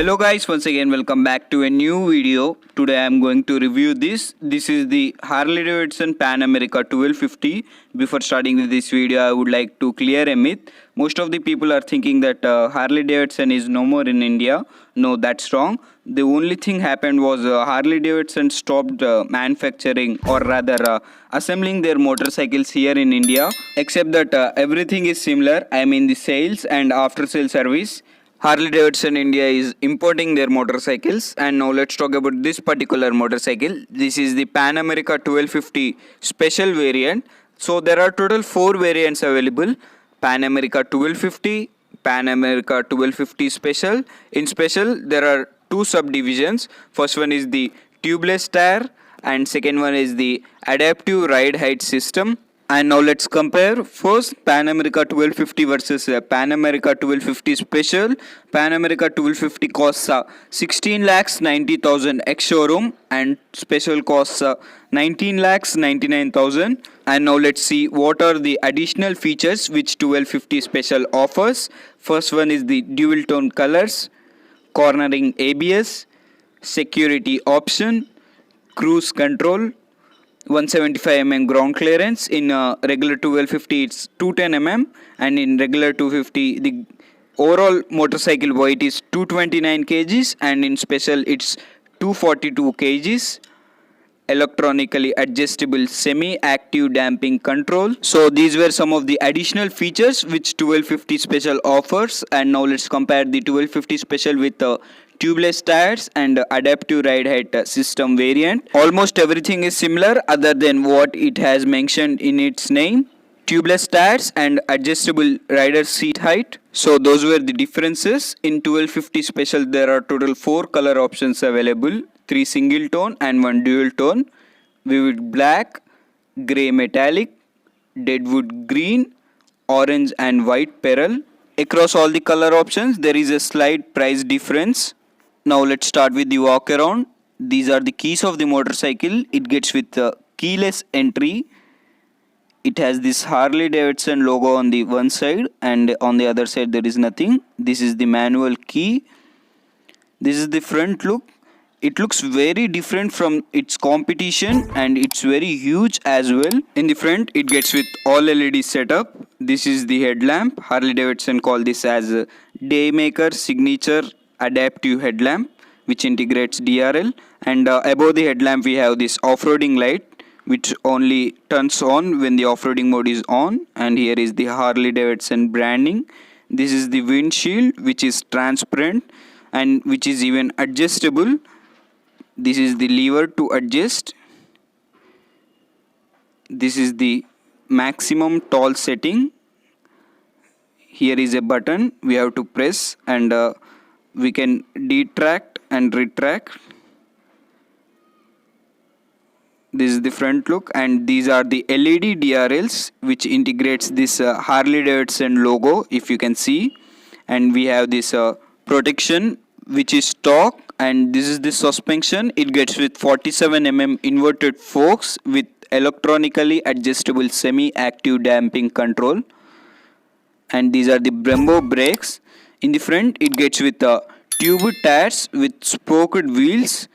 Hello guys, once again welcome back to a new video. Today I am going to review this. This is the Harley Davidson Pan America 1250. Before starting with this video, I would like to clear a myth. Most of the people are thinking that Harley Davidson is no more in India. No, that's wrong. The only thing happened was Harley Davidson stopped manufacturing, or rather assembling their motorcycles here in India. Except that everything is similar. I mean the sales and after sale service. Harley Davidson India is importing their motorcycles, and now let's talk about this particular motorcycle. This is the Pan America 1250 special variant. So there are total 4 variants available: Pan America 1250, Pan America 1250 special. In special there are 2 subdivisions. First one is the tubeless tire and second one is the adaptive ride height system. And now let's compare first Pan America 1250 versus Pan America 1250 Special. Pan America 1250 costs 16 lakhs 90,000 ex showroom and Special costs 19 lakhs 99,000. And now let's see what are the additional features which 1250 Special offers. First one is the dual tone colors, cornering ABS, security option, cruise control, 175 mm ground clearance. In regular 1250 it's 210 mm, and in regular 250 the overall motorcycle weight is 229 kgs and in special it's 242 kgs. Electronically adjustable semi-active damping control. So these were some of the additional features which 1250 Special offers. And now let's compare the 1250 Special with the tubeless tires and adaptive ride height system variant. Almost everything is similar other than what it has mentioned in its name: tubeless tires and adjustable rider seat height. So those were the differences. In 1250 Special there are total 4 color options available: 3 single tone and 1 dual tone, vivid black, grey metallic, deadwood green, orange and white pearl. Across all the color options there is a slight price difference. Now let's start with the walk around. These are the keys of the motorcycle. It gets with keyless entry. It has this Harley Davidson logo on the one side and on the other side there is nothing. This is the manual key. This is the front look. It looks very different from its competition and it's very huge as well. In the front it gets with all LED setup. This is the headlamp. Harley Davidson call this as a Daymaker signature adaptive headlamp which integrates DRL, and above the headlamp we have this off-roading light which only turns on when the off-roading mode is on, and here is the Harley Davidson branding. This is the windshield which is transparent and which is even adjustable. This is the lever to adjust. This is the maximum tall setting. Here is a button we have to press and we can detract and retract. This is the front look, and these are the LED DRLs which integrates this Harley Davidson logo, if you can see. And we have this protection which is stock, and this is the suspension. It gets with 47 mm inverted forks with electronically adjustable semi-active damping control. And these are the Brembo brakes. In the front it gets with tube tires with spoked wheels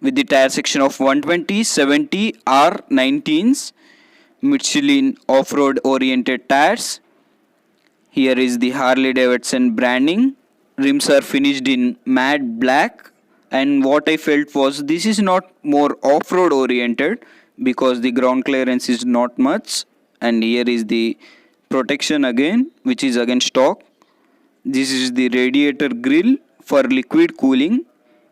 with the tire section of 120, 70, R19s, Michelin off-road oriented tires. Here is the Harley Davidson branding. Rims are finished in matte black, and what I felt was this is not more off-road oriented because the ground clearance is not much. And here is the protection again which is again stock. This is the radiator grill for liquid cooling.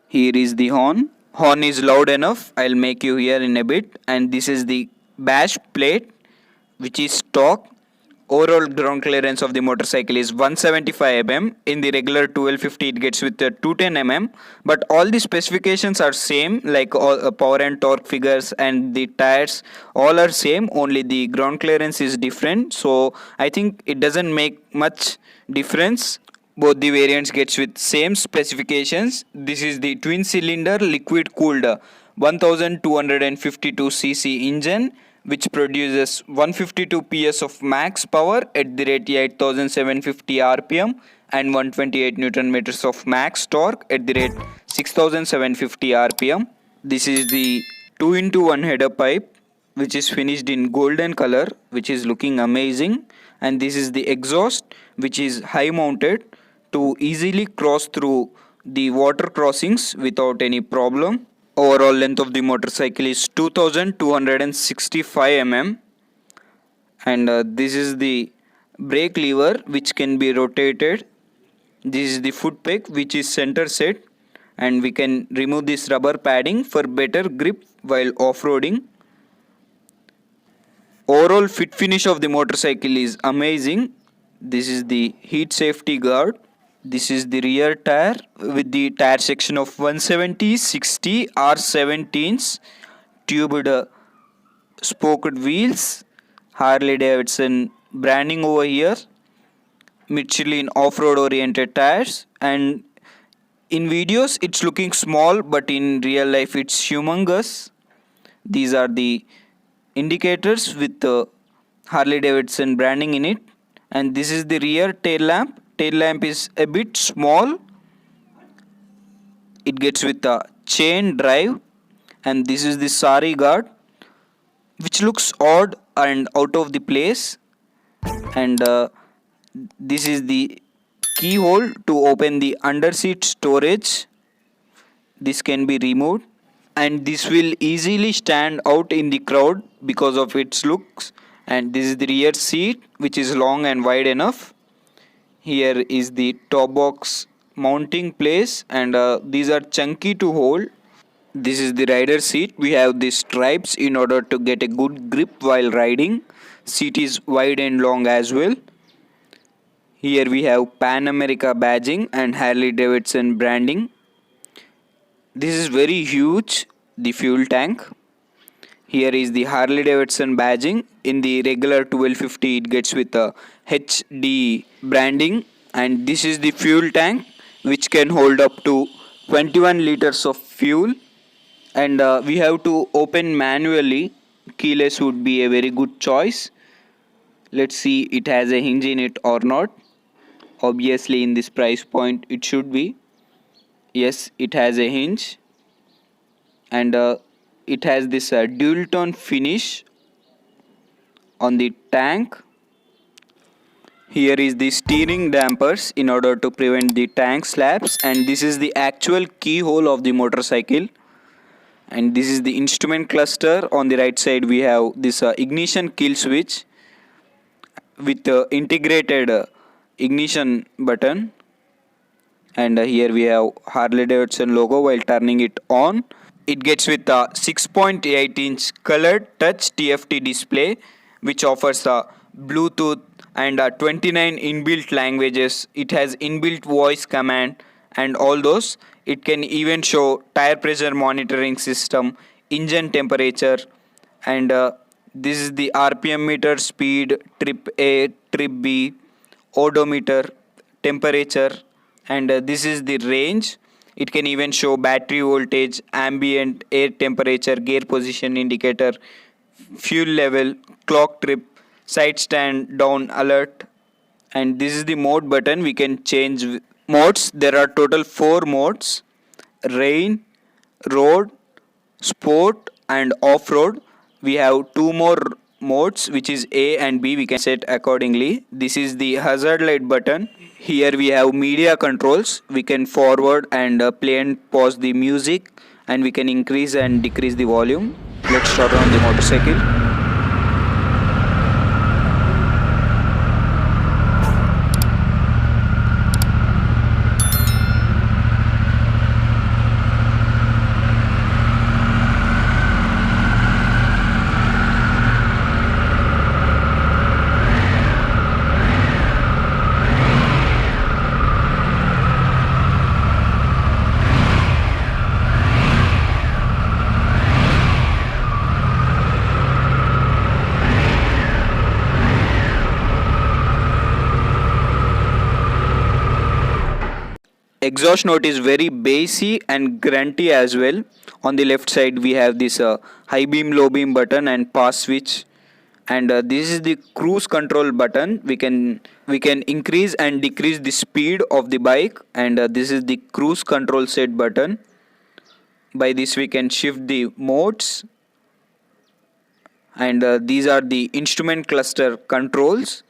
Here is the horn. Horn is loud enough, I'll make you hear in a bit. And this is the bash plate which is stock. Overall ground clearance of the motorcycle is 175 mm. In the regular 1250 it gets with 210 mm, but all the specifications are same, like all power and torque figures and the tires all are same, only the ground clearance is different. So I think it doesn't make much difference. Both the variants gets with same specifications. This is the twin cylinder liquid cooled 1252 cc engine which produces 152 PS of max power at the rate 8750 RPM and 128 Newton meters of max torque at the rate 6750 rpm. This is the 2-in-1 header pipe which is finished in golden color, which is looking amazing. And this is the exhaust which is high mounted to easily cross through the water crossings without any problem. Overall length of the motorcycle is 2265 mm. And this is the brake lever which can be rotated. This is the foot peg which is center set, and we can remove this rubber padding for better grip while off-roading. Overall fit finish of the motorcycle is amazing. This is the heat safety guard. This is the rear tire with the tire section of 170/60 R17s, tubed spoked wheels, Harley Davidson branding over here, Michelin off-road oriented tires, and in videos it's looking small but in real life it's humongous. These are the indicators with the Harley Davidson branding in it, and this is the rear tail lamp. Tail lamp is a bit small. It gets with the chain drive, and this is the sari guard which looks odd and out of the place, and this is the keyhole to open the underseat storage. This can be removed, and this will easily stand out in the crowd because of its looks. And this is the rear seat which is long and wide enough. Here is the top box mounting place, and these are chunky to hold. This is the rider seat. We have these stripes in order to get a good grip while riding. Seat is wide and long as well. Here we have Pan America badging and Harley Davidson branding. This is very huge, the fuel tank. Here is the Harley Davidson badging. In the regular 1250 it gets with the HD branding, and this is the fuel tank which can hold up to 21 liters of fuel. And we have to open manually. Keyless would be a very good choice. Let's see it has a hinge in it or not. Obviously in this price point it should be. Yes, it has a hinge, and it has this dual tone finish on the tank. Here is the steering dampers in order to prevent the tank slaps, and this is the actual keyhole of the motorcycle. And this is the instrument cluster. On the right side we have this ignition kill switch with integrated ignition button, and here we have Harley Davidson logo. While turning it on, it gets with a 6.8-inch colored touch TFT display which offers a Bluetooth and 29 inbuilt languages. It has inbuilt voice command and all those. It can even show tire pressure monitoring system, engine temperature, and this is the RPM meter, speed, trip A, trip B, odometer, temperature, and this is the range. It can even show battery voltage, ambient air temperature, gear position indicator, fuel level, clock trip, side stand down alert, and this is the mode button. We can change modes. There are total 4 modes: rain, road, sport, and off-road. We have 2 more modes which is A and B. We can set accordingly. This is the hazard light button. Here we have media controls. We can forward and play and pause the music, and we can increase and decrease the volume. Let's start on the motorcycle. Exhaust note is very bassy and grunty as well. On the left side we have this high beam, low beam button and pass switch, and this is the cruise control button. We can increase and decrease the speed of the bike, and this is the cruise control set button. By this we can shift the modes, and these are the instrument cluster controls.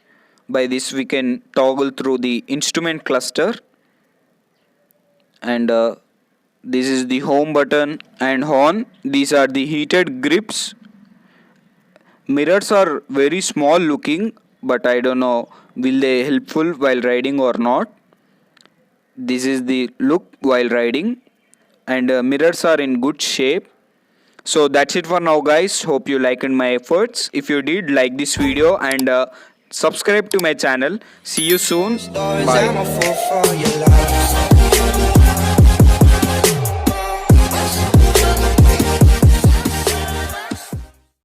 By this we can toggle through the instrument cluster, and this is the home button and horn. These are the heated grips. Mirrors are very small looking, but I don't know will they helpful while riding or not. This is the look while riding, and mirrors are in good shape. So that's it for now, guys. Hope you liked my efforts. If you did, like this video and subscribe to my channel. See you soon. Bye.